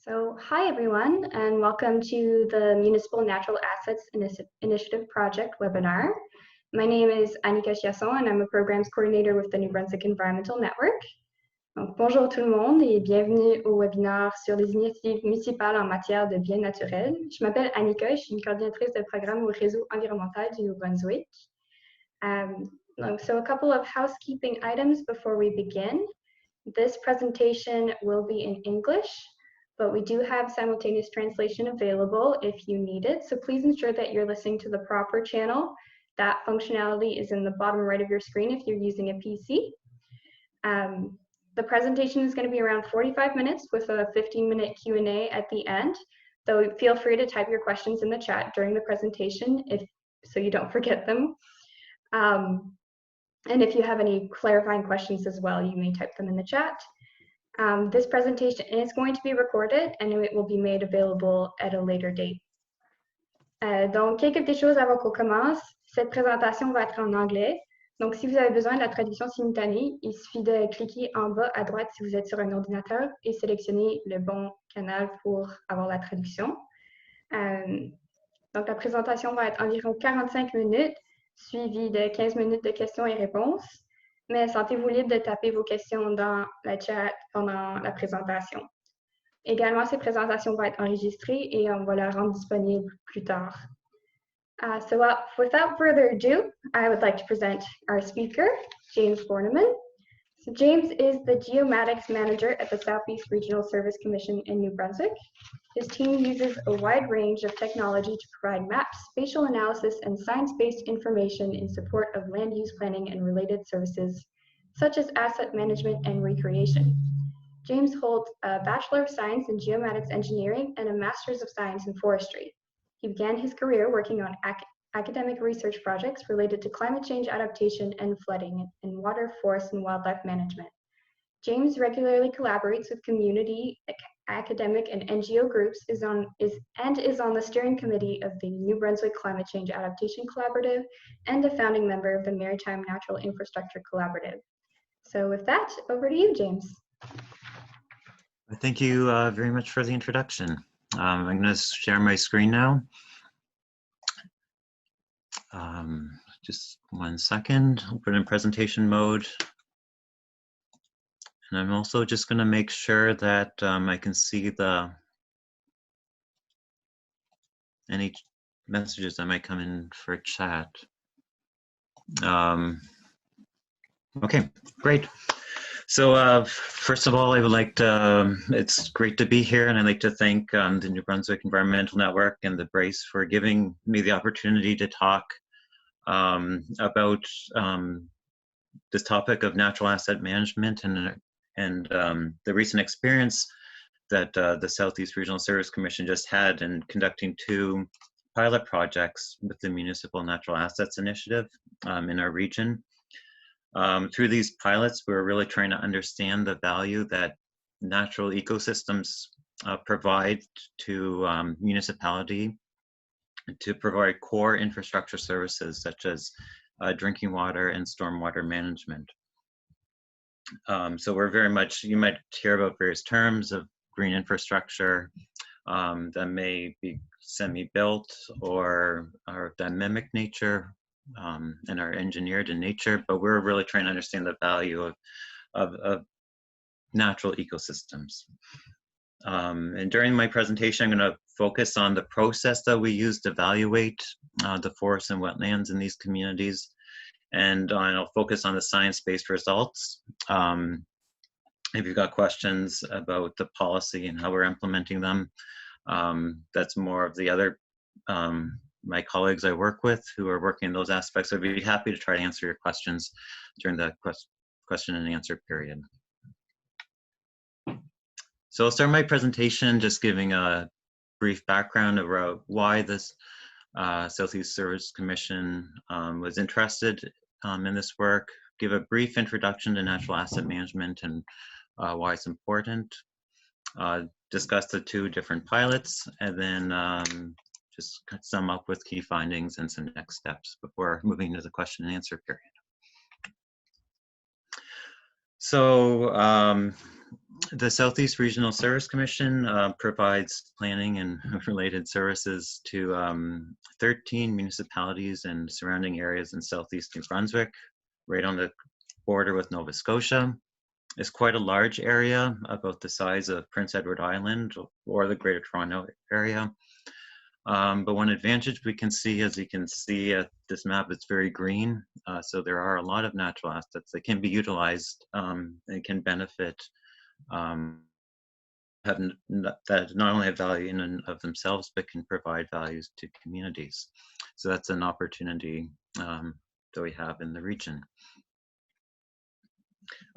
Hi everyone, and welcome to the Municipal Natural Assets Initiative Project webinar. My name is Annika Chiasson, and I'm a Programs Coordinator with the New Brunswick Environmental Network. Donc, bonjour tout le monde et bienvenue au webinaire sur les initiatives municipales en matière de biens naturels. Je m'appelle Annika et je suis une coordinatrice de programme au réseau environnemental du New-Brunswick. So a couple of housekeeping items before we begin. This presentation will be in English, but we do have simultaneous translation available if you need it. So please ensure that you're listening to the proper channel. That functionality is in the bottom right of your screen if you're using a PC. The presentation is going to be around 45 minutes with a 15-minute Q&A at the end. So feel free to type your questions in the chat during the presentation so you don't forget them. And if you have any clarifying questions as well, you may type them in the chat. This presentation is going to be recorded and it will be made available at a later date. Donc, quelques petites choses avant qu'on commence. Cette présentation va être en anglais. Donc, si vous avez besoin de la traduction simultanée, il suffit de cliquer en bas à droite si vous êtes sur un ordinateur et sélectionner le bon canal pour avoir la traduction. Donc, la présentation va être environ 45 minutes, suivie de 15 minutes de questions et réponses. Mais sentez-vous libre de taper vos questions dans la chat pendant la présentation. Également, cette présentation va être enregistrée et on va la rendre disponible plus tard. Without further ado, I would like to present our speaker, James Borneman. So James is the Geomatics Manager at the Southeast Regional Service Commission in New Brunswick. His team uses a wide range of technology to provide maps, spatial analysis, and science-based information in support of land use planning and related services, such as asset management and recreation. James holds a Bachelor of Science in Geomatics Engineering and a Master's of Science in Forestry. He began his career working on academic research projects related to climate change adaptation and flooding in water, forest, and wildlife management. James regularly collaborates with community, academic, and NGO groups is on the steering committee of the New Brunswick Climate Change Adaptation Collaborative and a founding member of the Maritime Natural Infrastructure Collaborative. So with that, over to you, James. Thank you very much for the introduction. I'm going to share my screen now. Just 1 second, I'll put it in presentation mode. And I'm also just going to make sure that I can see any messages that might come in for chat. Okay, great. So first of all, I would like to, it's great to be here, and I'd like to thank the New Brunswick Environmental Network and the BRACE for giving me the opportunity to talk about this topic of natural asset management and the recent experience that the Southeast Regional Service Commission just had in conducting 2 pilot projects with the Municipal Natural Assets Initiative in our region. Through these pilots, we're really trying to understand the value that natural ecosystems provide to municipality to provide core infrastructure services such as drinking water and stormwater management. So we're very much, you might hear about various terms of green infrastructure that may be semi-built or that mimic nature and are engineered in nature, but we're really trying to understand the value of natural ecosystems. And during my presentation, I'm going to focus on the process that we use to evaluate the forests and wetlands in these communities, and I'll focus on the science-based results. If you've got questions about the policy and how we're implementing them, that's more of the other my colleagues I work with who are working in those aspects. I'd be happy to try to answer your questions during the question and answer period. So I'll start my presentation just giving a brief background about why this Southeast Service Commission was interested in this work, give a brief introduction to natural asset management and why it's important, discuss the 2 different pilots, and then just sum up with key findings and some next steps before moving to the question and answer period. So The Southeast Regional Service Commission provides planning and related services to 13 municipalities and surrounding areas in Southeast New Brunswick, right on the border with Nova Scotia. It's quite a large area, about the size of Prince Edward Island or the Greater Toronto area. But one advantage we can see, as you can see at this map, it's very green. So there are a lot of natural assets that can be utilized and can benefit, that not only have value in and of themselves, but can provide values to communities. So that's an opportunity that we have in the region.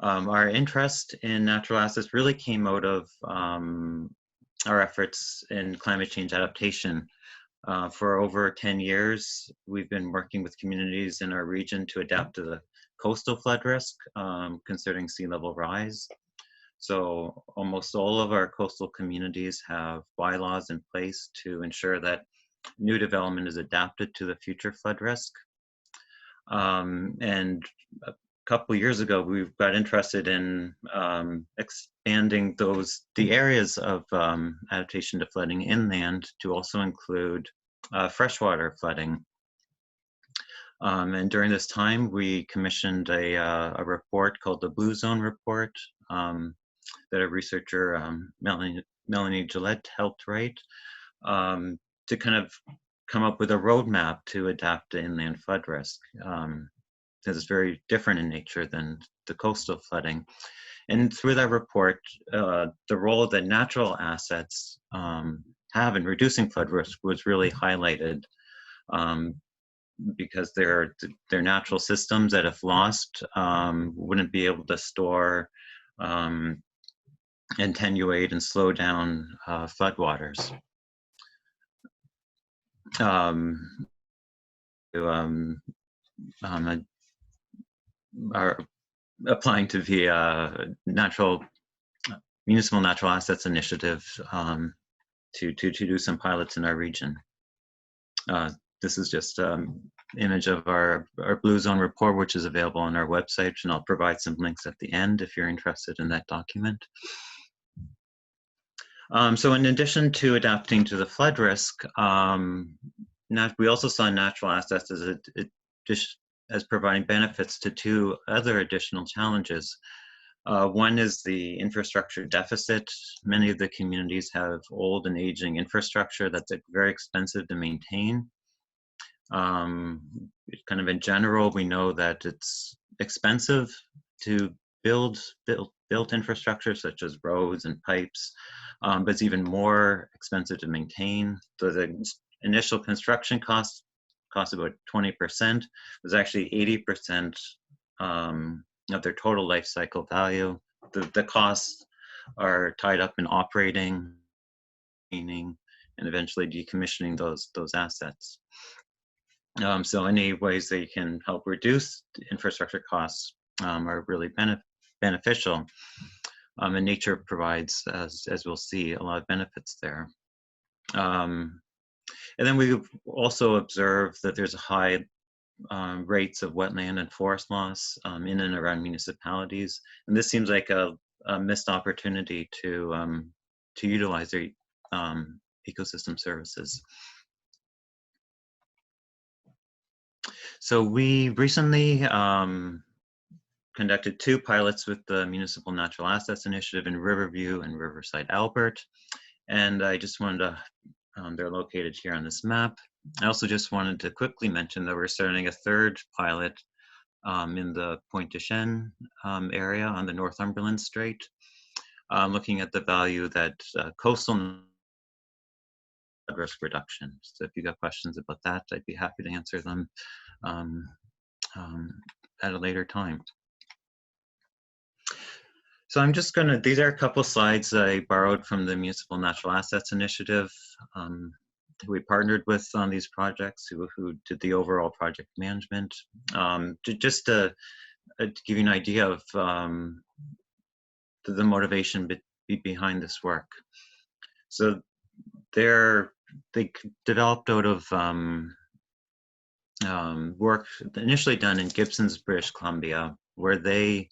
Our interest in natural assets really came out of our efforts in climate change adaptation. For over 10 years, we've been working with communities in our region to adapt to the coastal flood risk, considering sea level rise. So almost all of our coastal communities have bylaws in place to ensure that new development is adapted to the future flood risk. And a couple of years ago, we got interested in expanding the areas of adaptation to flooding inland to also include freshwater flooding. And during this time, we commissioned a report called the Blue Zone Report that a researcher, Melanie Gillette, helped write to kind of come up with a roadmap to adapt to inland flood risk. Because it's very different in nature than the coastal flooding. And through that report, the role that natural assets have in reducing flood risk was really highlighted, because they're natural systems that, if lost, wouldn't be able to store, attenuate, and slow down floodwaters. Are applying to the Municipal Natural Assets Initiative to do some pilots in our region. This is just an image of our Blue Zone report, which is available on our website, and I'll provide some links at the end if you're interested in that document. So in addition to adapting to the flood risk, we also saw natural assets as providing benefits to two other additional challenges. One is the infrastructure deficit. Many of the communities have old and aging infrastructure that's very expensive to maintain. Kind of in general, we know that it's expensive to build infrastructure such as roads and pipes, but it's even more expensive to maintain. So the initial construction cost about 20%, was actually 80% of their total life cycle value. The costs are tied up in operating, maintaining, and eventually decommissioning those assets. So any ways they can help reduce infrastructure costs are really beneficial. And nature provides, as we'll see, a lot of benefits there. And then we've also observed that there's high rates of wetland and forest loss in and around municipalities. And this seems like a missed opportunity to utilize their ecosystem services. So we recently conducted 2 pilots with the Municipal Natural Assets Initiative in Riverview and Riverside-Albert. And I just wanted to, they're located here on this map. I also just wanted to quickly mention that we're starting a 3rd pilot in the Pointe-du-Chêne area on the Northumberland Strait, looking at the value that coastal risk reduction. So if you got questions about that, I'd be happy to answer them at a later time. So I'm just gonna, these are a couple slides I borrowed from the Municipal Natural Assets Initiative, who we partnered with on these projects, who did the overall project management. Just to give you an idea of the motivation behind this work. So they developed out of work initially done in Gibson's, British Columbia, where they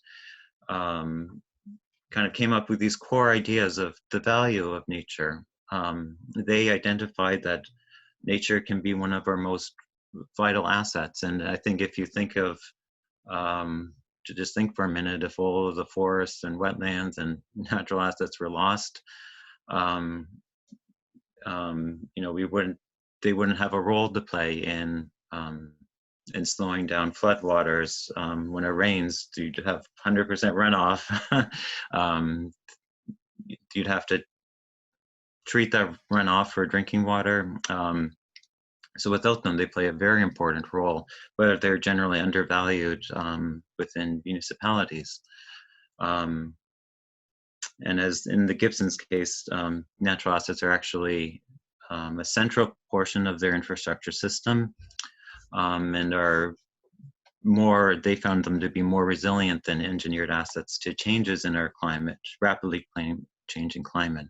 kind of came up with these core ideas of the value of nature. They identified that nature can be one of our most vital assets. And I think if you think of, to just think for a minute, if all of the forests and wetlands and natural assets were lost, you know, they wouldn't have a role to play in slowing down floodwaters. When it rains, you'd have 100% runoff. You'd have to treat that runoff for drinking water. So without them, they play a very important role, but they're generally undervalued within municipalities. And as in the Gibson's case, natural assets are actually a central portion of their infrastructure system, and are more, they found them to be more resilient than engineered assets to changes in our climate, rapidly changing climate.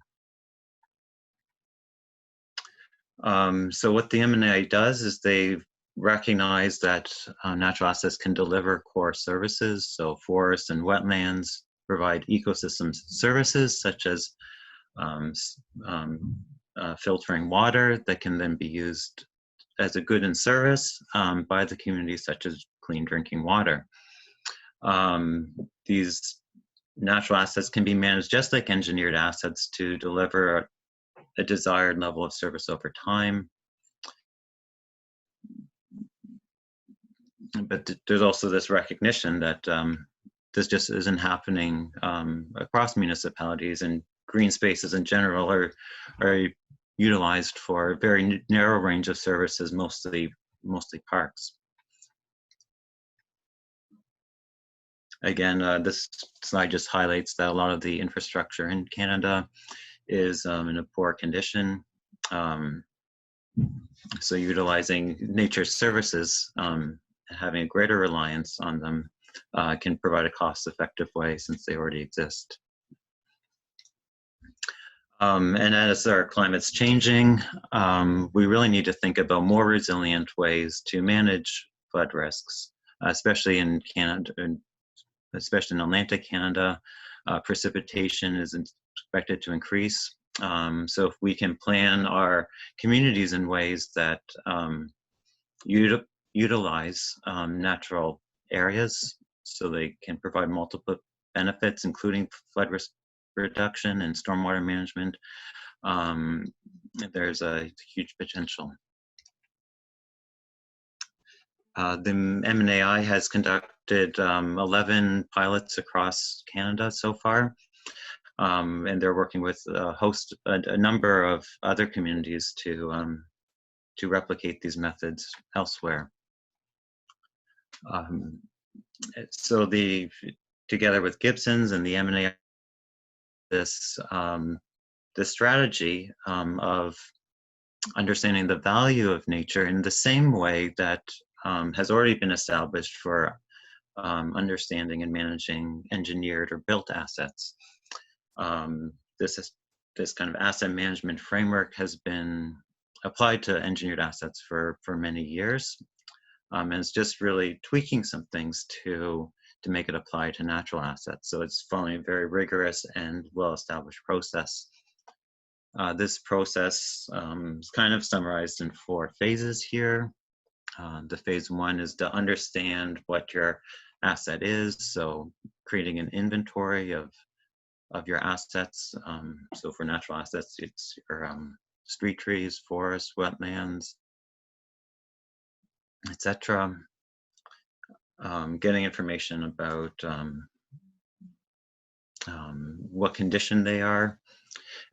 So what the M&A does is they recognize that natural assets can deliver core services. So forests and wetlands provide ecosystem services such as filtering water that can then be used as a good and service by the community, such as clean drinking water. These natural assets can be managed just like engineered assets to deliver a desired level of service over time. But there's also this recognition that this just isn't happening across municipalities, and green spaces in general are utilized for a very narrow range of services, mostly parks. Again, this slide just highlights that a lot of the infrastructure in Canada is in a poor condition. So utilizing nature's services, having a greater reliance on them can provide a cost-effective way since they already exist. And as our climate's changing, we really need to think about more resilient ways to manage flood risks, especially in Canada, especially in Atlantic Canada. Precipitation is expected to increase. So if we can plan our communities in ways that utilize natural areas so they can provide multiple benefits, including flood risk reduction and stormwater management, there's a huge potential. The MNAI has conducted 11 pilots across Canada so far, and they're working with a number of other communities to replicate these methods elsewhere. So together with Gibson's and the M&A, this strategy of understanding the value of nature in the same way that has already been established for understanding and managing engineered or built assets. This kind of asset management framework has been applied to engineered assets for many years, and it's just really tweaking some things to make it apply to natural assets. So it's following a very rigorous and well-established process. This process is kind of summarized in 4 phases here. The phase 1 is to understand what your asset is, so creating an inventory of your assets. So for natural assets, it's your street trees, forests, wetlands, etc. Getting information about what condition they are,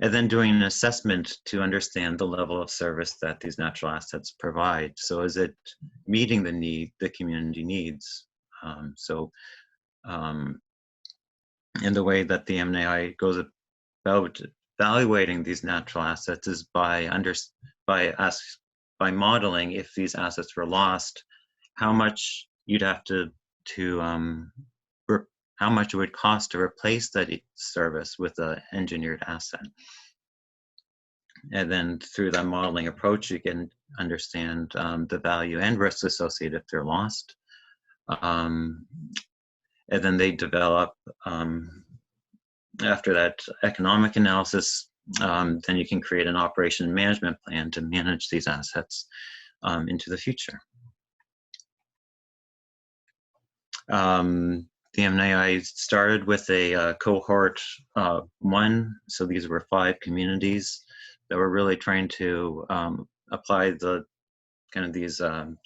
and then doing an assessment to understand the level of service that these natural assets provide. So is it meeting the community needs? And the way that the MNAI goes about evaluating these natural assets is by modeling, if these assets were lost, how much you'd have how much it would cost to replace that service with an engineered asset. And then through that modeling approach, you can understand the value and risks associated if they're lost. And then they develop after that economic analysis, then you can create an operation and management plan to manage these assets into the future. The M&AI started with a cohort 1, so these were 5 communities that were really trying to apply the kind of these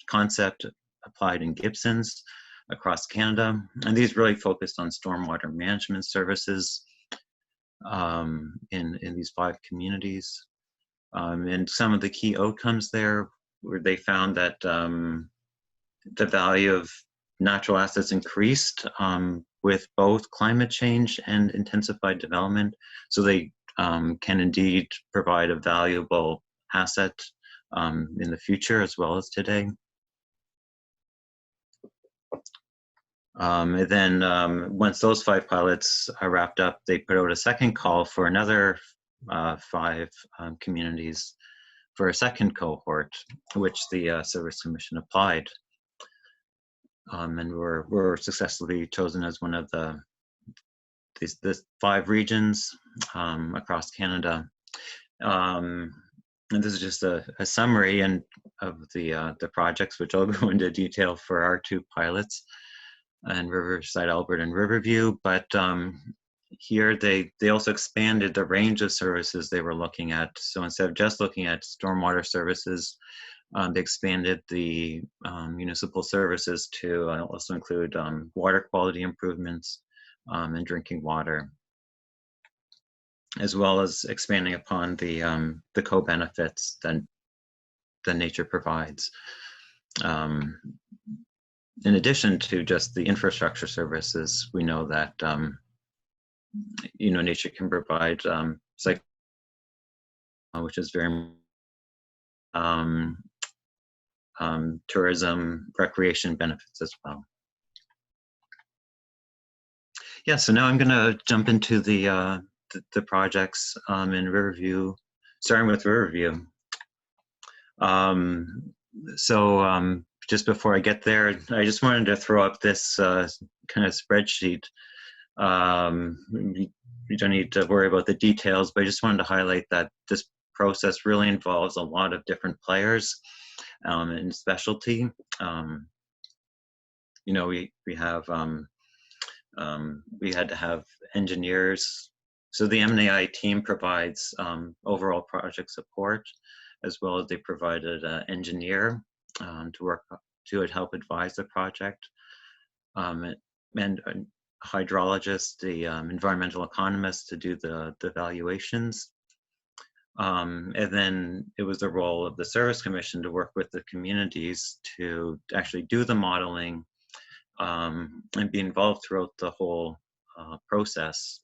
concept applied in Gibson's across Canada, and these really focused on stormwater management services in these 5 communities. And some of the key outcomes there were they found that the value of natural assets increased with both climate change and intensified development. So they can indeed provide a valuable asset in the future as well as today. And then once those 5 pilots are wrapped up, they put out a second call for another 5 communities for a second cohort, which the Service Commission applied. And were successfully chosen as one of the 5 regions across Canada. And this is just a summary of the projects, which I'll go into detail for our 2 pilots, and RiversideAlbert and Riverview. But here they also expanded the range of services they were looking at. So instead of just looking at stormwater services, they expanded the municipal services to also include water quality improvements and drinking water, as well as expanding upon the co-benefits that nature provides. In addition to just the infrastructure services, we know that nature can provide which is very tourism, recreation benefits as well. Yeah, so now I'm going to jump into the projects in Riverview, starting with Riverview. Just before I get there, I just wanted to throw up this kind of spreadsheet. You don't need to worry about the details, but I just wanted to highlight that this process really involves a lot of different players in specialty. We had to have engineers. So the M&AI team provides overall project support, as well as they provided an engineer to help advise the project, and a hydrologist, the environmental economist to do the valuations. And then it was the role of the Service Commission to work with the communities to actually do the modeling and be involved throughout the whole process.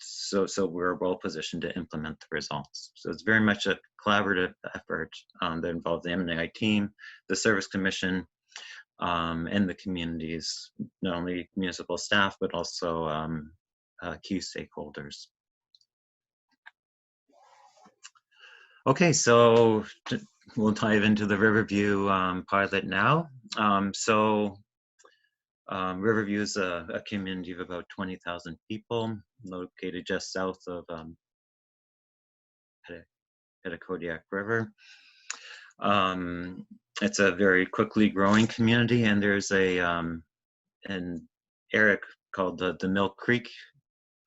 So we're well positioned to implement the results. So it's very much a collaborative effort that involves the M&AI team, the Service Commission, and the communities, not only municipal staff, but also key stakeholders. Okay, so we'll dive into the Riverview pilot now. Riverview is a community of about 20,000 people, located just south of Petitcodiac River. It's a very quickly growing community, and there's an area called the Mill Creek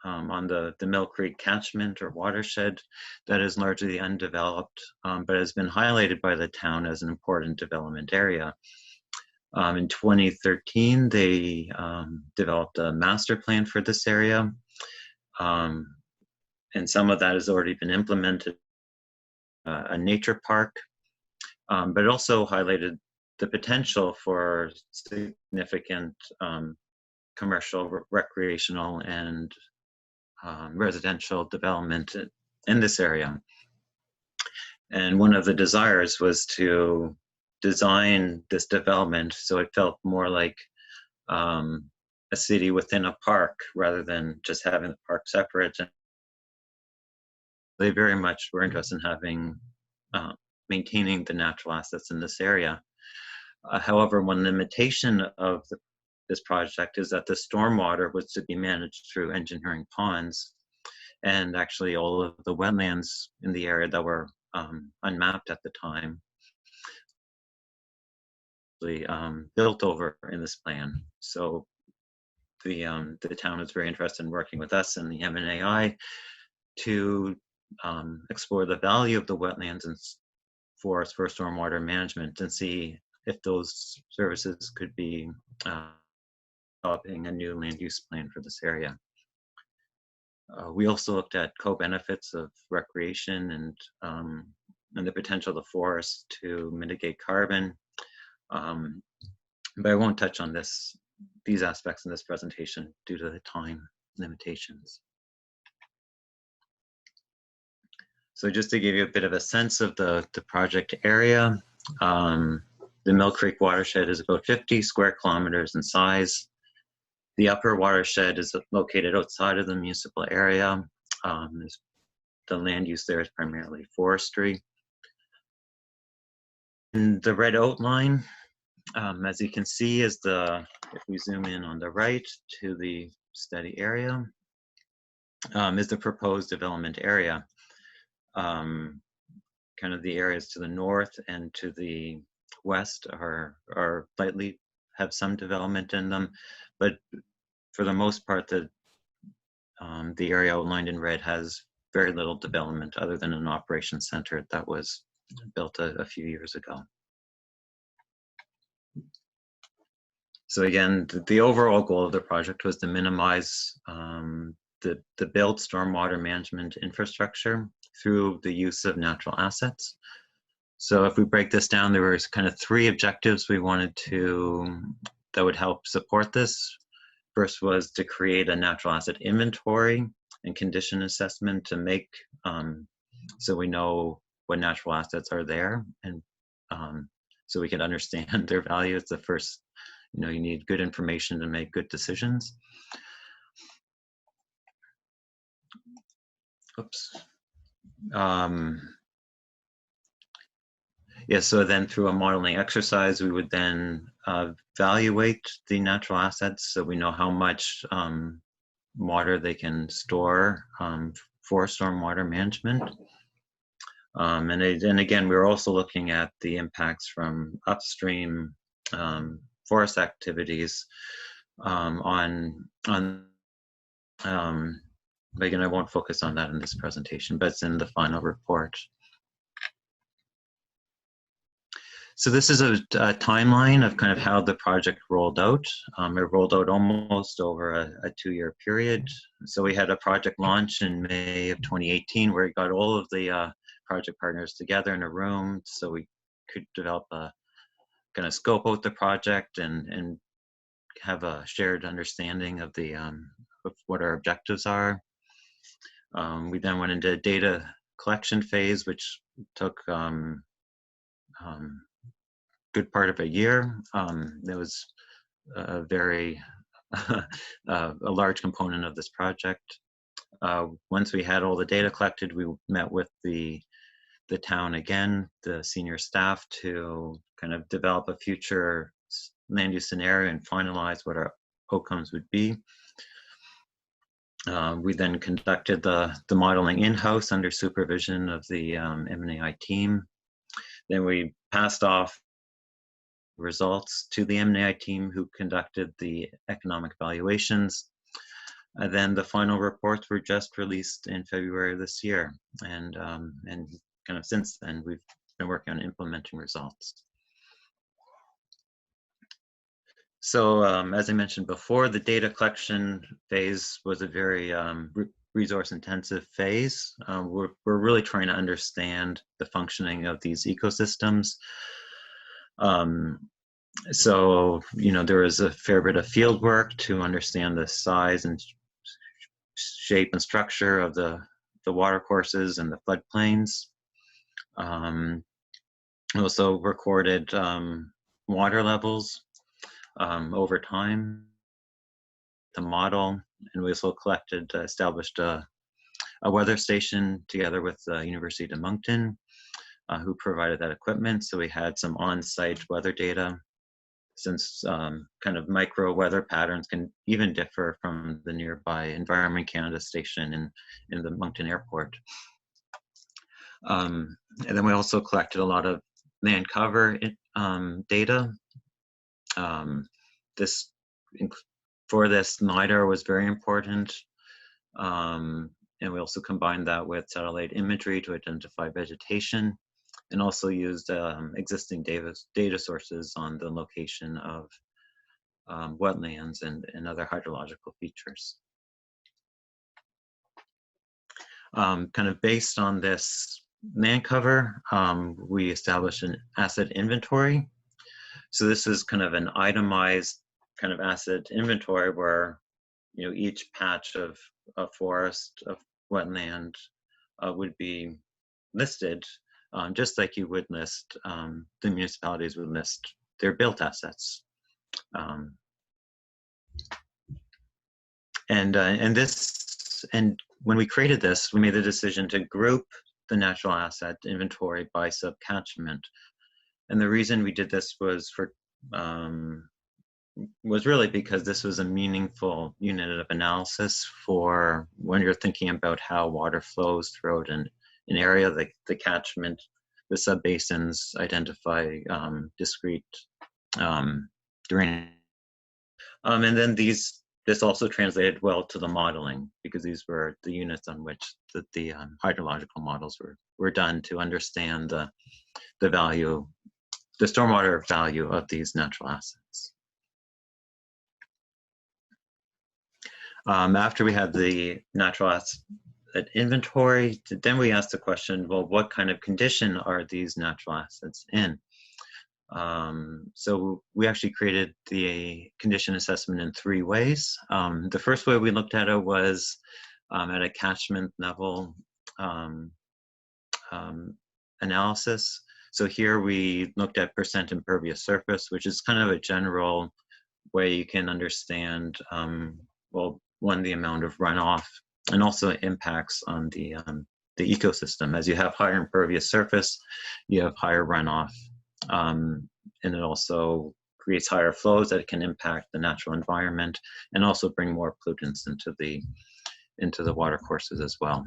on the Mill Creek catchment or watershed that is largely undeveloped, but has been highlighted by the town as an important development area. In 2013, they developed a master plan for this area, and some of that has already been implemented. A nature park, but it also highlighted the potential for significant commercial, recreational, and residential development in this area. And one of the desires was to design this development so it felt more like a city within a park rather than just having the park separate. And they very much were interested in having maintaining the natural assets in this area. However, one limitation of this project is that the stormwater was to be managed through engineering ponds, and actually all of the wetlands in the area that were unmapped at the time built over in this plan. So the town is very interested in working with us and the M&AI to explore the value of the wetlands and forests for stormwater management and see if those services could be developing a new land use plan for this area. We also looked at co-benefits of recreation and the potential of the forest to mitigate carbon. But I won't touch on these aspects in this presentation due to the time limitations. So just to give you a bit of a sense of the project area, the Mill Creek watershed is about 50 square kilometers in size. The upper watershed is located outside of the municipal area. The land use there is primarily forestry. And the red outline, as you can see, is if we zoom in on the right to the study area, is the proposed development area. Kind of the areas to the north and to the west are slightly have some development in them, but for the most part, the area outlined in red has very little development other than an operations center that was built a few years ago. So again, the overall goal of the project was to minimize the built stormwater management infrastructure through the use of natural assets. So if we break this down, there were kind of three objectives we wanted that would help support this. First was to create a natural asset inventory and condition assessment to make, so we know what natural assets are there, and so we can understand their value. It's the first, you need good information to make good decisions. Oops. Yeah, so then through a modeling exercise, we would then evaluate the natural assets so we know how much water they can store for stormwater management. And again, we're also looking at the impacts from upstream forest activities but again, I won't focus on that in this presentation, but it's in the final report. So this is a timeline of kind of how the project rolled out. It rolled out almost over a 2-year period. So we had a project launch in May of 2018 where we got all of the project partners together in a room so we could develop a kind of scope out the project and have a shared understanding of of what our objectives are. We then went into data collection phase, which took good part of a year. There was a very a large component of this project. Once we had all the data collected, we met with the town again, the senior staff, to kind of develop a future land use scenario and finalize what our outcomes would be. We then conducted the modeling in-house under supervision of the M&AI team. Then we passed off results to the M&AI team who conducted the economic valuations. And then the final reports were just released in February of this year. And kind of since then, we've been working on implementing results. So as I mentioned before, the data collection phase was a very resource intensive phase. We're really trying to understand the functioning of these ecosystems. So, there was a fair bit of field work to understand the size and shape and structure of the watercourses and the floodplains. Also recorded water levels over time, the model, and we also established a weather station together with the University of Moncton, who provided that equipment. So we had some on-site weather data. since kind of micro weather patterns can even differ from the nearby Environment Canada station in the Moncton Airport. And then we also collected a lot of land cover data. For this, LiDAR was very important. And we also combined that with satellite imagery to identify vegetation, and also used existing data sources on the location of wetlands and other hydrological features. Kind of based on this land cover, we established an asset inventory. So this is kind of an itemized kind of asset inventory where, you know, each patch of forest, of wetland would be listed, just like you would list, the municipalities would list their built assets. And when we created this, we made the decision to group the natural asset inventory by subcatchment. And the reason we did this was really because this was a meaningful unit of analysis for when you're thinking about how water flows throughout an area, like the catchment, the subbasins identify discrete drainage. And then this also translated well to the modeling, because these were the units on which the hydrological models were done to understand the value, the stormwater value of these natural assets. After we had the natural asset inventory, then we asked the question, well, what kind of condition are these natural assets in? So we actually created the condition assessment in 3 ways. The first way we looked at it was at a catchment level analysis. So here we looked at percent impervious surface, which is kind of a general way you can understand, well, one, the amount of runoff, and also impacts on the ecosystem. As you have higher impervious surface, you have higher runoff. And it also creates higher flows that can impact the natural environment and also bring more pollutants into the water courses as well.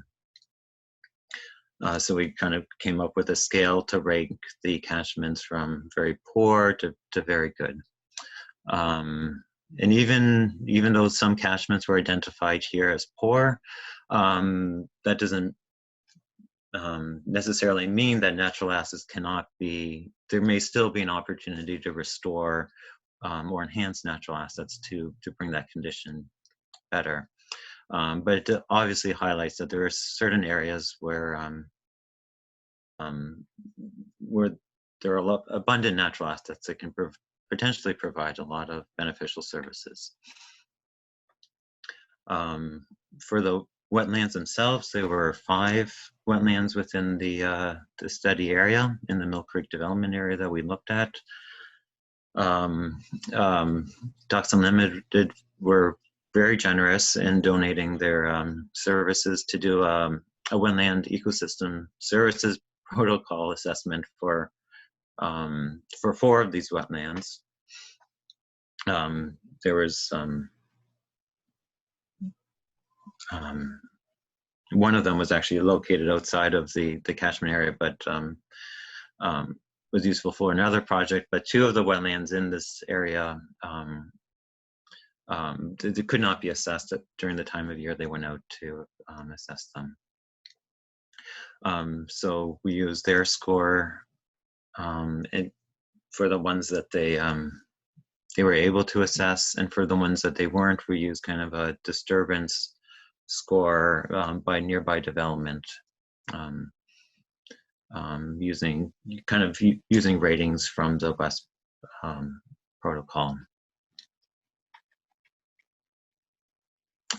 So we kind of came up with a scale to rank the catchments from very poor to very good. And even though some catchments were identified here as poor, that doesn't necessarily mean that natural assets cannot be, there may still be an opportunity to restore or enhance natural assets to bring that condition better. But it obviously highlights that there are certain areas where there are abundant natural assets that can potentially provide a lot of beneficial services. For the wetlands themselves, there were 5 wetlands within the study area in the Mill Creek development area that we looked at. Ducks Unlimited were very generous in donating their services to do a wetland ecosystem services protocol assessment for 4 of these wetlands. There was one of them was actually located outside of the catchment area, but was useful for another project. But 2 of the wetlands in this area they could not be assessed during the time of year they went out to assess them. So we used their score for the ones that they were able to assess, and for the ones that they weren't, we used kind of a disturbance score by nearby development, using ratings from the WEST protocol.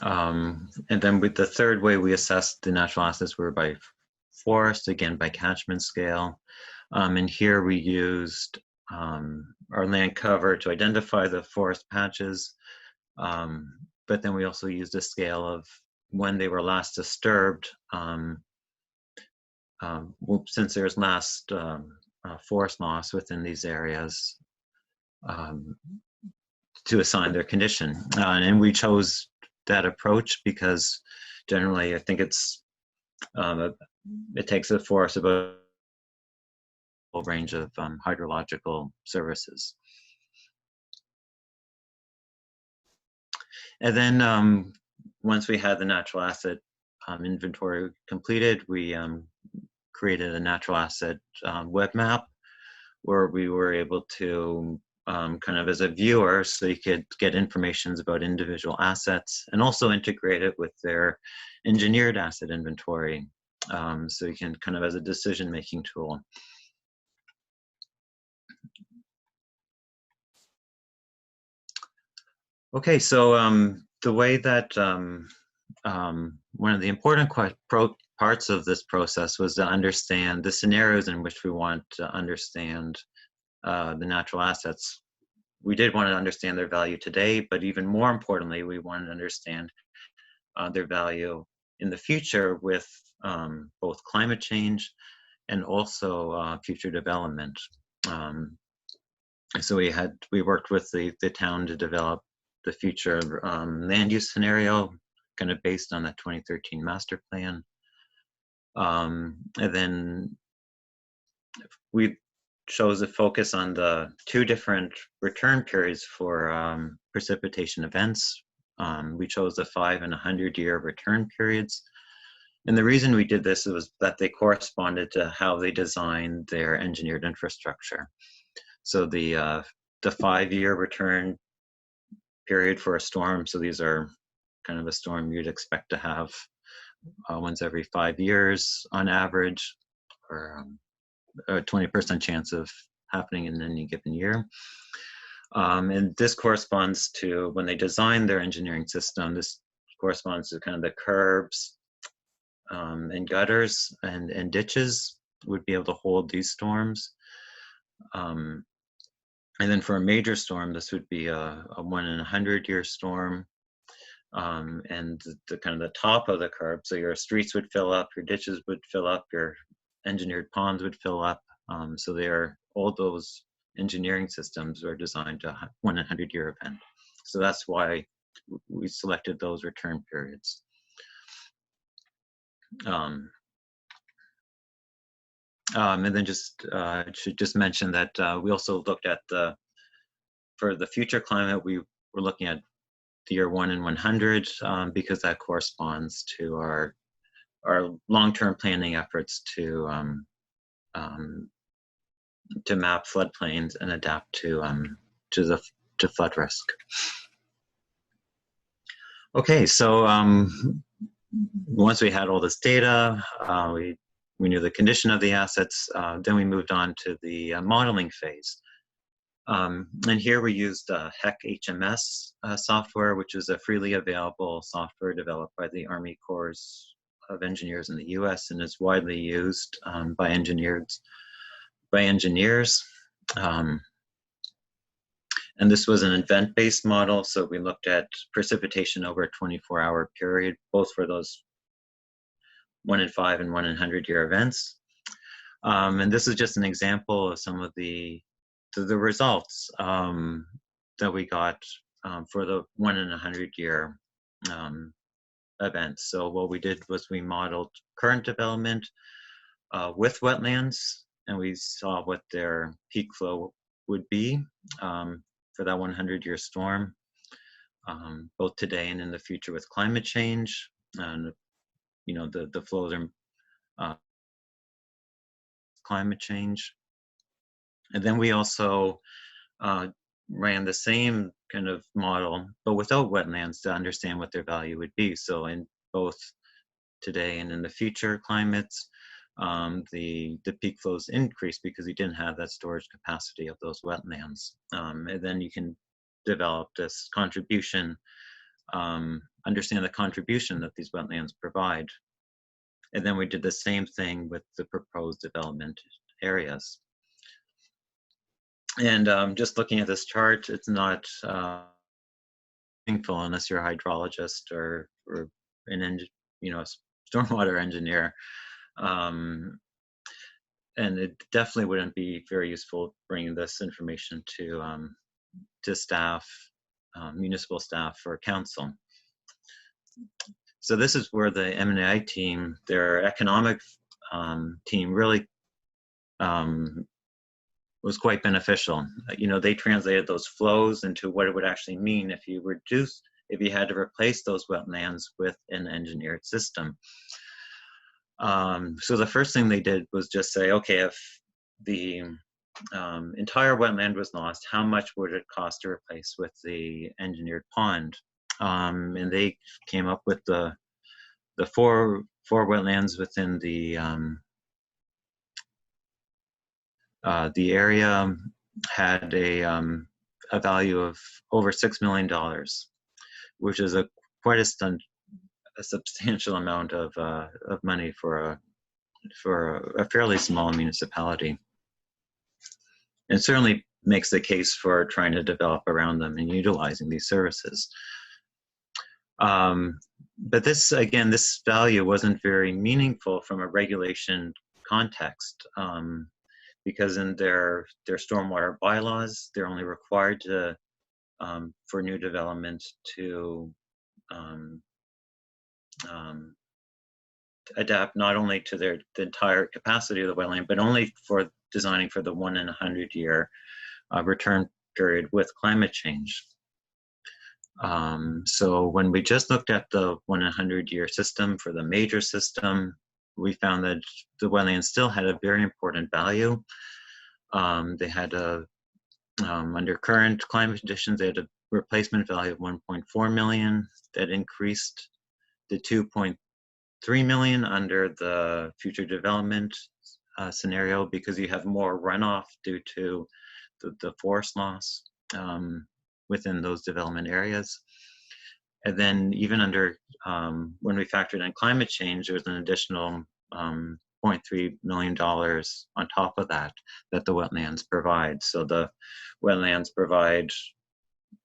And then with the third way we assessed the natural assets were by forest, again by catchment scale. And here we used our land cover to identify the forest patches, but then we also used a scale of when they were last disturbed. Since there's last forest loss within these areas, to assign their condition. And we chose that approach because generally I think it's it takes it for us about a whole range of hydrological services. And then once we had the natural asset inventory completed, we created a natural asset web map where we were able to kind of as a viewer, so you could get information about individual assets and also integrate it with their engineered asset inventory. So you can kind of as a decision-making tool. Okay, so the way that one of the important parts of this process was to understand the scenarios in which we want to understand the natural assets. We did want to understand their value today, but even more importantly, we wanted to understand their value in the future with both climate change and also future development. So we worked with the town to develop the future land use scenario, kind of based on that 2013 master plan. And then we chose a focus on the two different return periods for precipitation events. We the 5 and 100-year return periods. And the reason we did this was that they corresponded to how they designed their engineered infrastructure. So the 5-year return period for a storm, so these are kind of a storm you'd expect to have once every 5 years on average, or a 20% chance of happening in any given year. And this corresponds to when they designed their engineering system, this corresponds to kind of the curbs and gutters and ditches would be able to hold these storms. And then for a major storm, this would be a 1 in 100-year storm. And the kind of the top of the curb, so your streets would fill up, your ditches would fill up, your engineered ponds would fill up. So all those engineering systems are designed to 1 in 100-year event. So that's why we selected those return periods. And then should just mention that we also looked at for the future climate, we were looking at the year 1 in 100 because that corresponds to our long-term planning efforts to map floodplains and adapt to flood risk. Okay, so once we had all this data, we knew the condition of the assets, then we moved on to the modeling phase. And here we used HEC HMS software, which is a freely available software developed by the Army Corps of Engineers in the US and is widely used by engineers. And this was an event-based model, so we looked at precipitation over a 24-hour period, both for those 1 in 5 and 1 in 100-year events. And this is just an example of some of the results that we got for the 1 in 100-year events. So what we did was we modeled current development with wetlands, and we saw what their peak flow would be for that 100-year storm, both today and in the future with climate change. And the flows are climate change. And then we also ran the same kind of model, but without wetlands, to understand what their value would be. So in both today and in the future climates, the peak flows increase because we didn't have that storage capacity of those wetlands. And then you can develop this contribution, understand the contribution that these wetlands provide. And then we did the same thing with the proposed development areas. And just looking at this chart, it's not meaningful unless you're a hydrologist or an stormwater engineer. And it definitely wouldn't be very useful bringing this information to staff, municipal staff or council. So this is where the M&I team, their economic team, really was quite beneficial. You know, they translated those flows into what it would actually mean if you had to replace those wetlands with an engineered system. So the first thing they did was just say, okay, if the entire wetland was lost, how much would it cost to replace with the engineered pond? And they came up with the four wetlands within the area had a value of over $6 million, which is quite a substantial amount of money for a fairly small municipality. And certainly makes the case for trying to develop around them and utilizing these services. But this, again, this value wasn't very meaningful from a regulation context, because in their stormwater bylaws, they're only required to, for new development, to adapt not only to the entire capacity of the wetland, but only for designing for the 1 in 100 year return period with climate change. So when we just looked at the 1 in 100 year system for the major system, we found that the wetlands still had a very important value. They had under current climate conditions, they had a replacement value of 1.4 million that increased to 2.3 million under the future development scenario, because you have more runoff due to the forest loss within those development areas. And then even under, when we factored in climate change, there was an additional $0.3 million on top of that the wetlands provide. So the wetlands provide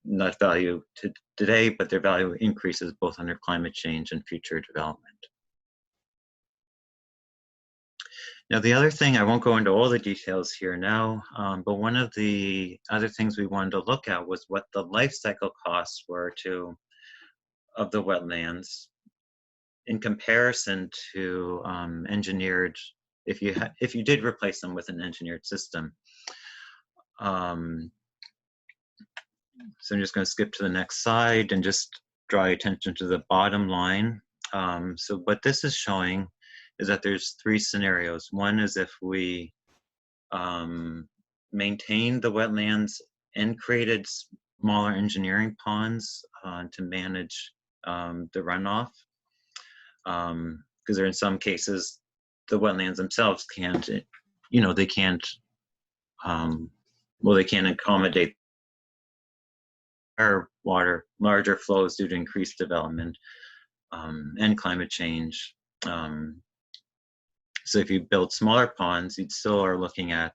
not value today, but their value increases both under climate change and future development. Now, the other thing, I won't go into all the details here now, but one of the other things we wanted to look at was what the life cycle costs were of the wetlands in comparison to engineered, if you did replace them with an engineered system. So I'm just going to skip to the next slide and just draw your attention to the bottom line. So what this is showing is that there's 3 scenarios. One is if we maintained the wetlands and created smaller engineering ponds to manage the runoff, because in some cases the wetlands themselves can't, they can't, they can't accommodate our larger flows due to increased development and climate change. So if you build smaller ponds, you still are looking at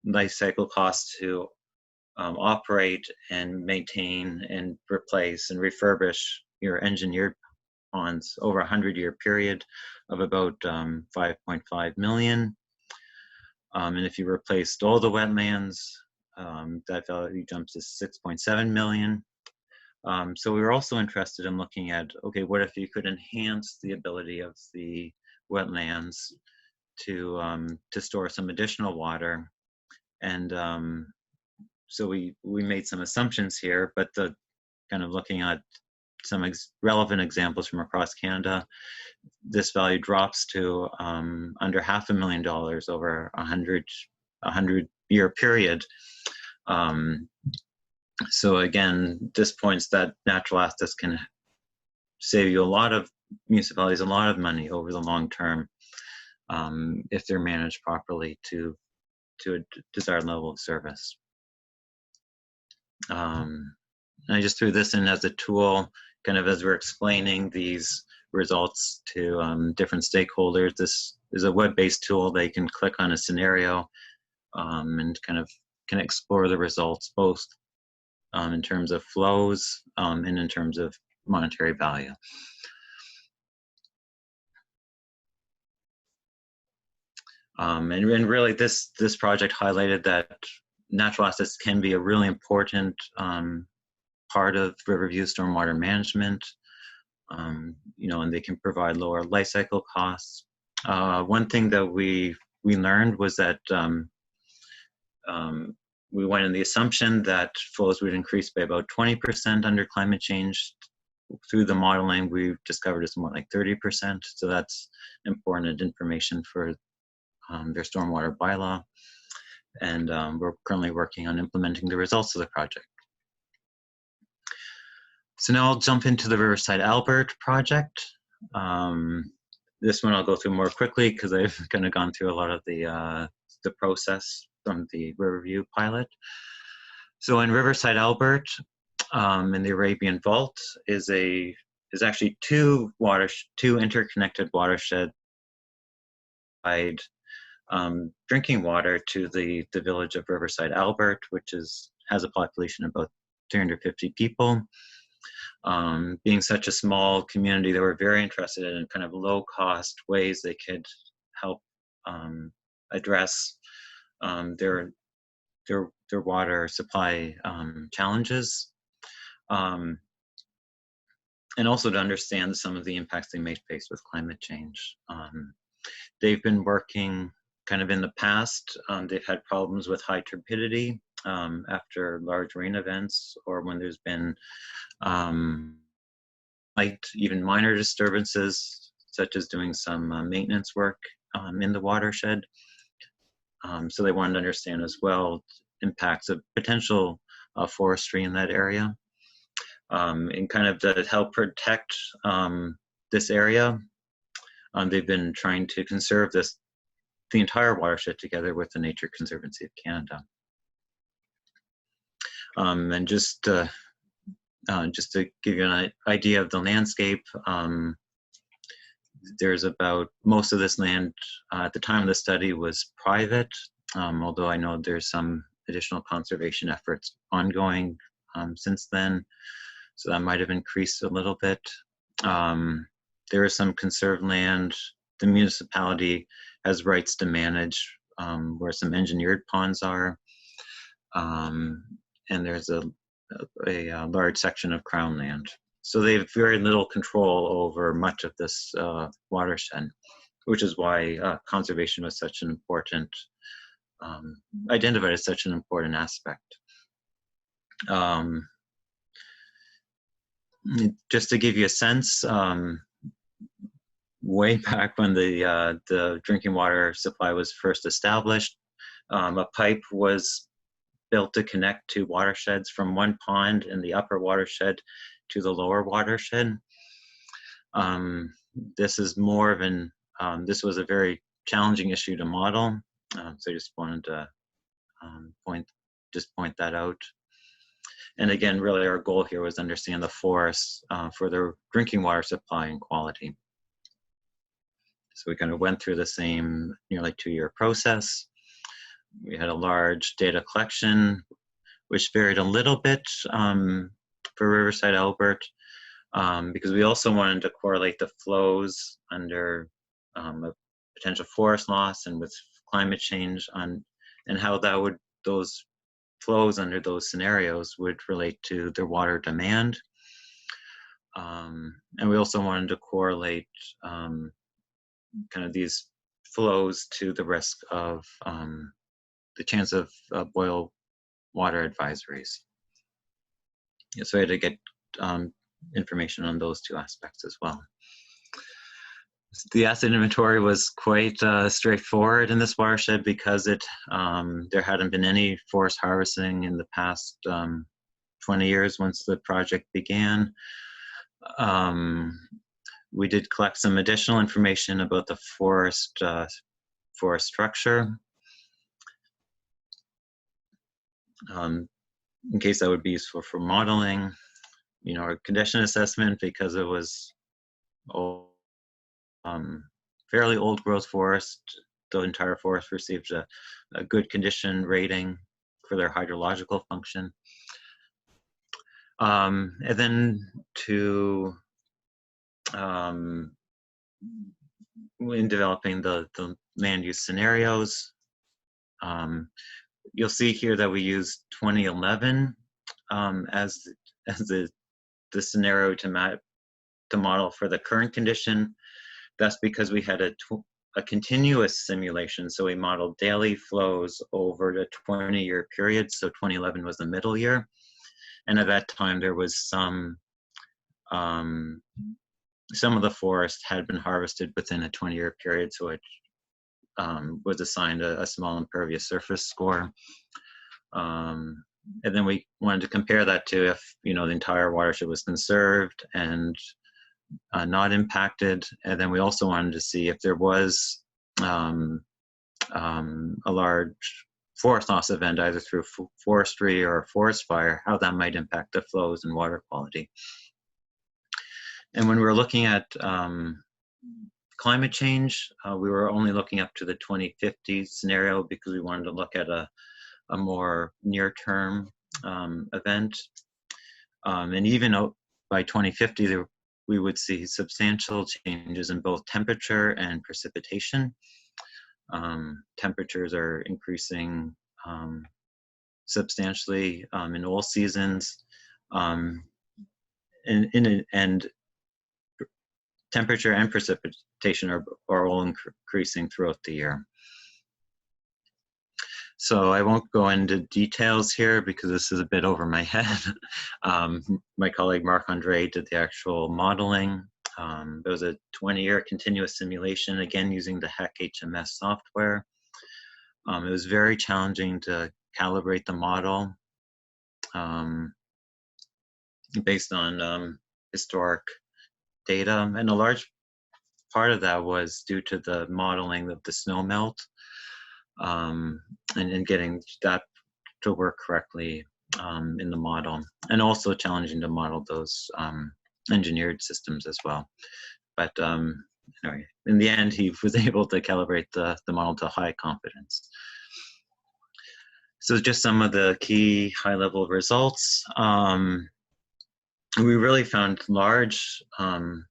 life cycle costs to operate and maintain and replace and refurbish your engineered ponds over a 100-year period of about 5.5 million. And if you replaced all the wetlands, that value jumps to 6.7 million. So we were also interested in looking at, okay, what if you could enhance the ability of the wetlands to store some additional water? And so we made some assumptions here, but the kind of looking at some relevant examples from across Canada, this value drops to under $500,000 over a 100-year period. So again, this points that natural assets can save you municipalities a lot of money over the long term if they're managed properly to a desired level of service. I just threw this in as a tool, kind of as we're explaining these results to different stakeholders. This is a web-based tool. They can click on a scenario and kind of can explore the results both in terms of flows and in terms of monetary value. And really this project highlighted that natural assets can be a really important part of Riverview stormwater management, you know, and they can provide lower life cycle costs. One thing that we learned was that we went in the assumption that flows would increase by about 20% under climate change. Through the modeling, we've discovered it's more like 30%. So that's important information for their stormwater bylaw. And we're currently working on implementing the results of the project. So now I'll jump into the RiversideAlbert project. This one I'll go through more quickly because I've kind of gone through a lot of the process from the Riverview pilot. So in RiversideAlbert, in the Arabian Fault is actually two interconnected watersheds provide drinking water to the village of RiversideAlbert, which has a population of about 350 people. Being such a small community, they were very interested in kind of low-cost ways they could help address their water supply challenges, and also to understand some of the impacts they may face with climate change. They've been working kind of in the past. They've had problems with high turbidity after large rain events, or when there's been even minor disturbances, such as doing some maintenance work in the watershed. So they wanted to understand as well impacts of potential forestry in that area. And kind of to help protect this area, they've been trying to conserve the entire watershed together with the Nature Conservancy of Canada. And just to give you an idea of the landscape, there's most of this land at the time of the study was private, although I know there's some additional conservation efforts ongoing since then, so that might have increased a little bit. There is some conserved land. The municipality has rights to manage where some engineered ponds are, and there's a large section of crown land. So they have very little control over much of this watershed, which is why conservation was such an important, identified as such an important aspect. Just to give you a sense, way back when the drinking water supply was first established, a pipe was built to connect two watersheds from one pond in the upper watershed to the lower watershed. This is more of this was a very challenging issue to model, so I just wanted to point that out. And again, really our goal here was to understand the forests for their drinking water supply and quality. So we kind of went through the same nearly 2-year process. We had a large data collection, which varied a little bit for RiversideAlbert, because we also wanted to correlate the flows under a potential forest loss and with climate change and how those flows under those scenarios would relate to their water demand. And we also wanted to correlate kind of these flows to the risk of the chance of boil water advisories. Yeah, so I had to get information on those two aspects as well. The asset inventory was quite straightforward in this watershed because there hadn't been any forest harvesting in the past 20 years once the project began. We did collect some additional information about the forest structure, in case that would be useful for modeling. You know, our condition assessment, because it was fairly old growth forest, the entire forest received a good condition rating for their hydrological function. And then in developing the land use scenarios, you'll see here that we use 2011 as the scenario to model for the current condition. That's because we had a continuous simulation. So we modeled daily flows over the 20-year period. So 2011 was the middle year. And at that time, there was some of the forest had been harvested within a 20-year period. So it was assigned a small impervious surface score. And then we wanted to compare that to if, the entire watershed was conserved and not impacted. And then we also wanted to see if there was a large forest loss event, either through forestry or forest fire, how that might impact the flows and water quality. And when we were looking at climate change, we were only looking up to the 2050 scenario because we wanted to look at a more near-term event. And even by 2050, we would see substantial changes in both temperature and precipitation. Temperatures are increasing substantially in all seasons, and temperature and precipitation are all increasing throughout the year. So I won't go into details here because this is a bit over my head. My colleague Marc-Andre did the actual modeling. It was a 20-year continuous simulation, again using the HEC HMS software. It was very challenging to calibrate the model based on historic data, and a large part of that was due to the modeling of the snow melt and getting that to work correctly in the model, and also challenging to model those engineered systems as well. But anyway, in the end, he was able to calibrate the model to high confidence. So just some of the key high-level results. We really found large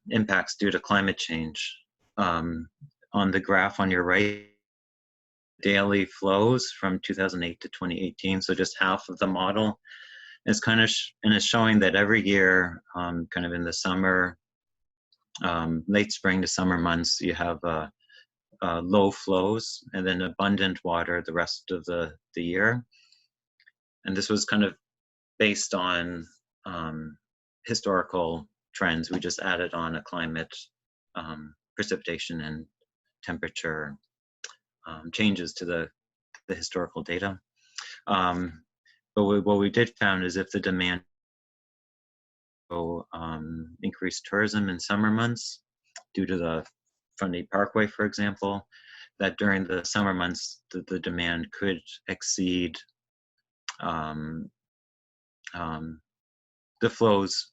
impacts due to climate change. On the graph on your right, daily flows from 2008 to 2018, so just half of the model. It's kind of and it's showing that every year, kind of in the summer, late spring to summer months, you have low flows and then abundant water the rest of the year. And this was kind of based on historical trends. We just added on a climate, precipitation and temperature changes to the historical data. But what we did found is if the demand increased tourism in summer months due to the Fundy Parkway, for example, that during the summer months the demand could exceed the flows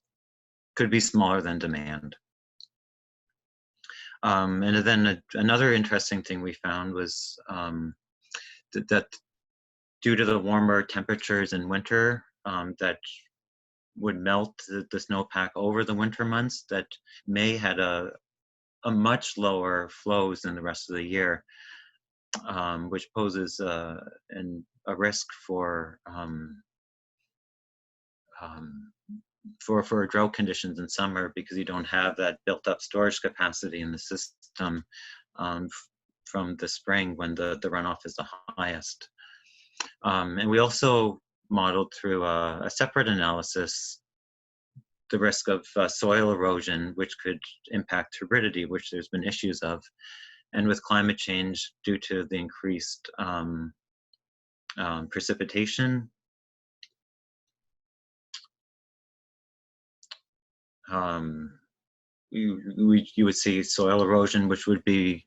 could be smaller than demand. And then another interesting thing we found was that due to the warmer temperatures in winter that would melt the snowpack over the winter months, that May had a much lower flows than the rest of the year, which poses a risk for drought conditions in summer, because you don't have that built up storage capacity in the system from the spring when the runoff is the highest. And we also modeled through a separate analysis the risk of soil erosion, which could impact turbidity, which there's been issues of. And with climate change, due to the increased precipitation, you would see soil erosion, which would be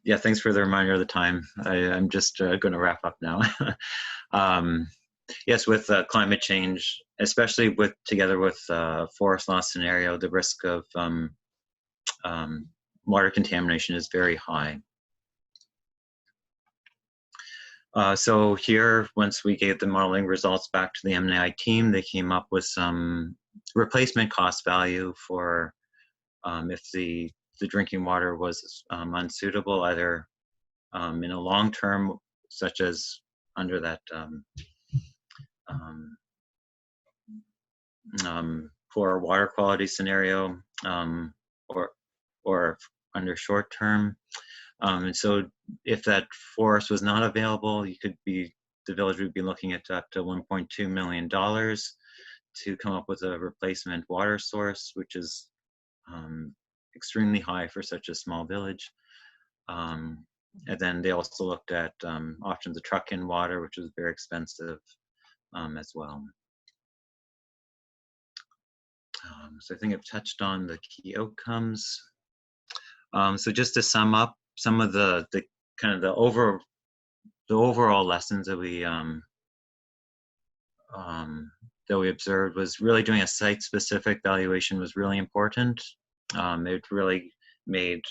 yeah, thanks for the reminder of the time. I'm just going to wrap up now. Yes, with climate change, especially together with forest loss scenario, the risk of water contamination is very high. So here, once we gave the modeling results back to the M&I team, they came up with some replacement cost value for if the the drinking water was unsuitable, either in a long term, such as under that poor water quality scenario, or under short term. And so if that forest was not available, the village would be looking at up to $1.2 million to come up with a replacement water source, which is extremely high for such a small village. And then they also looked at options of truck-in water, which was very expensive as well. So I think I've touched on the key outcomes. So just to sum up, some of the overall lessons that we observed was really doing a site-specific valuation was really important. It really made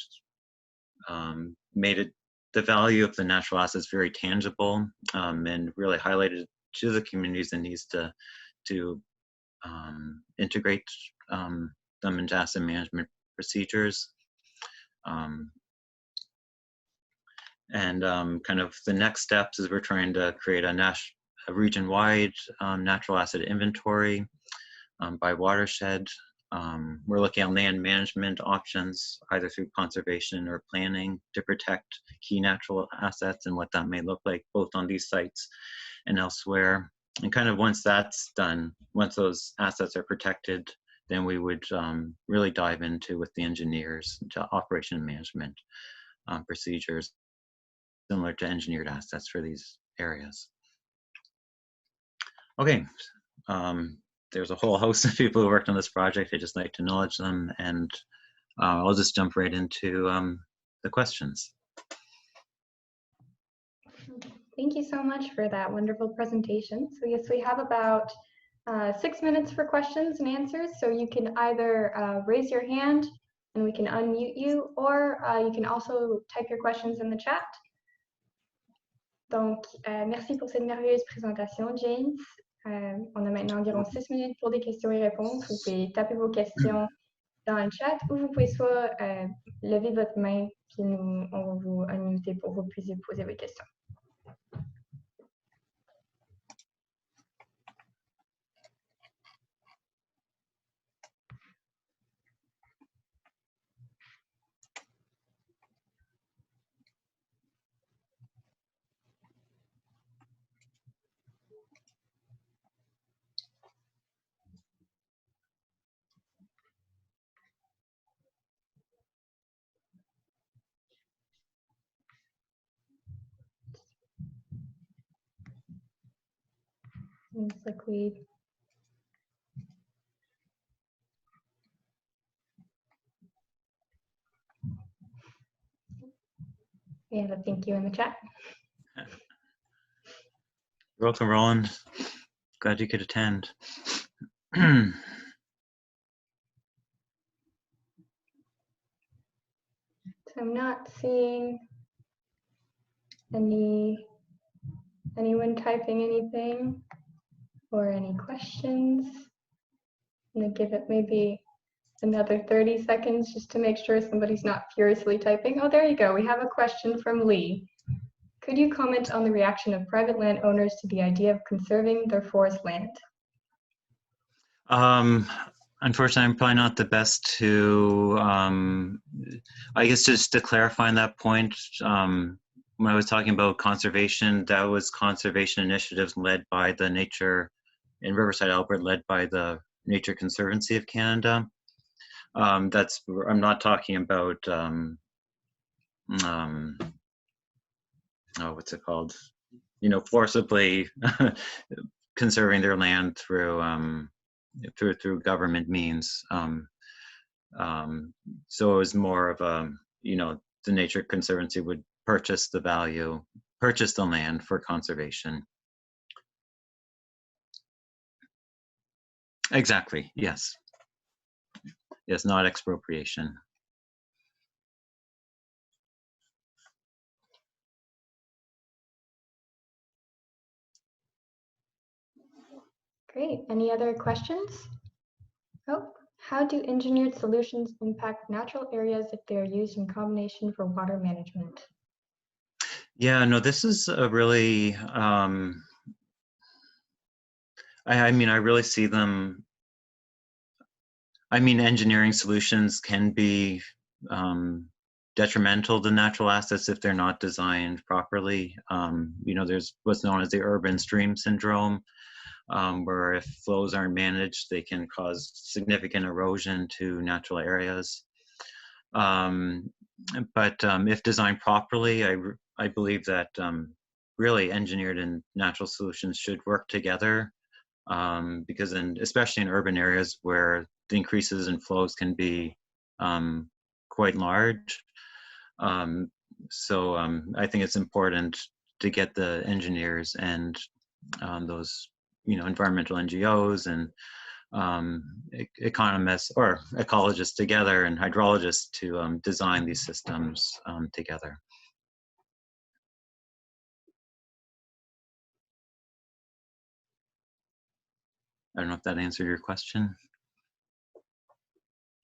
the value of the natural assets very tangible, and really highlighted to the communities the needs to integrate them into asset management procedures. And kind of the next steps is we're trying to create a region-wide natural asset inventory by watershed. We're looking at land management options, either through conservation or planning, to protect key natural assets and what that may look like both on these sites and elsewhere. And kind of once that's done, once those assets are protected, then we would really dive into, with the engineers, to operation management procedures similar to engineered assets for these areas. Okay, there's a whole host of people who worked on this project. I'd just like to acknowledge them, and I'll just jump right into the questions. Thank you so much for that wonderful presentation. So yes, we have about 6 minutes for questions and answers. So you can either raise your hand and we can unmute you, or you can also type your questions in the chat. Donc, merci pour cette merveilleuse présentation, James. On a maintenant environ 6 minutes pour des questions et réponses. Vous pouvez taper vos questions dans le chat, ou vous pouvez soit lever votre main, puis on va vous unmuter pour que vous puissiez poser vos questions. Seems like we have a thank you in the chat. Welcome, Roland. Glad you could attend. So I'm not seeing anyone typing anything or any questions. I'm gonna give it maybe another 30 seconds just to make sure somebody's not furiously typing. Oh, there you go. We have a question from Lee. Could you comment on the reaction of private landowners to the idea of conserving their forest land? Unfortunately, I'm probably not the best to, I guess just to clarify on that point, when I was talking about conservation, that was conservation initiatives led by the Nature in RiversideAlbert, led by the Nature Conservancy of Canada. I'm not talking about, what's it called? You know, forcibly conserving their land through government means. So it was more of a, you know, the Nature Conservancy would purchase the land for conservation. Exactly, yes. Yes, not expropriation. Great. Any other questions? Oh, How do engineered solutions impact natural areas if they are used in combination for water management? Yeah, no, this is a really, I mean, I really see them. I mean, engineering solutions can be detrimental to natural assets if they're not designed properly. You know, there's what's known as the urban stream syndrome, where if flows aren't managed, they can cause significant erosion to natural areas. But if designed properly, I believe that really engineered and natural solutions should work together, because especially in urban areas where the increases in flows can be quite large. So I think it's important to get the engineers and those, you know, environmental NGOs and economists or ecologists together and hydrologists to design these systems together. I don't know if that answered your question.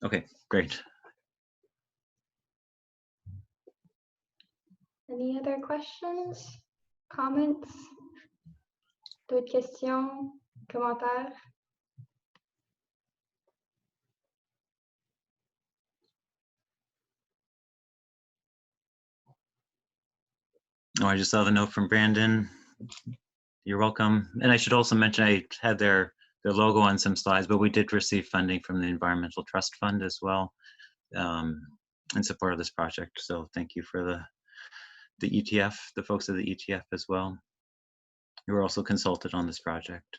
Okay, great. Any other questions, comments, d'autres questions, commentaires? Oh, I just saw the note from Brandon. You're welcome. And I should also mention I had their logo on some slides, but we did receive funding from the Environmental Trust Fund as well in support of this project. So thank you for the ETF, the folks of the ETF as well. You were also consulted on this project.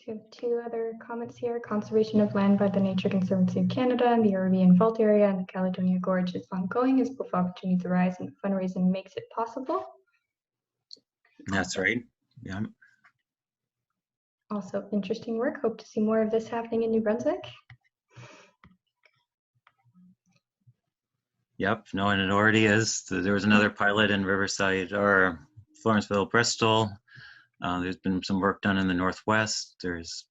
We have two other comments here. Conservation of land by the Nature Conservancy of Canada and the Riverview and Fault area and the Caledonia Gorge is ongoing as both opportunities arise and fundraising makes it possible. That's right. Yeah. Also interesting work. Hope to see more of this happening in New Brunswick. Yep. No, and it already is. There was another pilot in Riverside or Florenceville, Bristol. There's been some work done in the Northwest. There's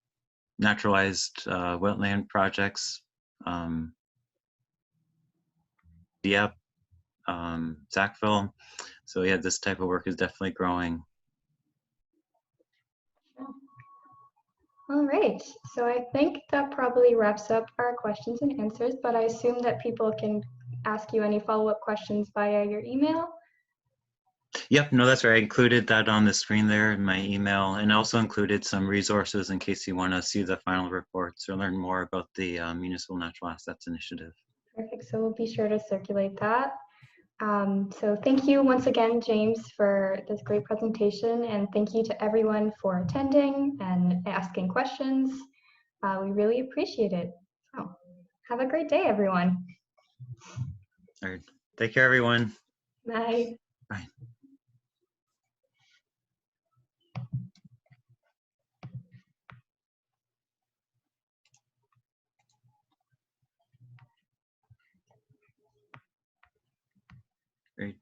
naturalized wetland projects. Yep. Sackville. So yeah, this type of work is definitely growing. All right, so I think that probably wraps up our questions and answers, but I assume that people can ask you any follow-up questions via your email. Yep, no, that's right. I included that on the screen there in my email, and also included some resources in case you want to see the final reports or learn more about the Municipal Natural Assets Initiative. Perfect, so we'll be sure to circulate that. So thank you once again, James, for this great presentation, and thank you to everyone for attending and asking questions. We really appreciate it. So have a great day, everyone. All right, take care, everyone. Bye. Bye. Great.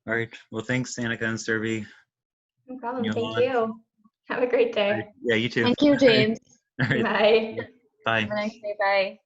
All right. Well, thanks, Annika and Serby. No problem. Thank you. Have a great day. Yeah, you too. Thank you, James. All right. Bye. Bye. Have a nice day. Bye.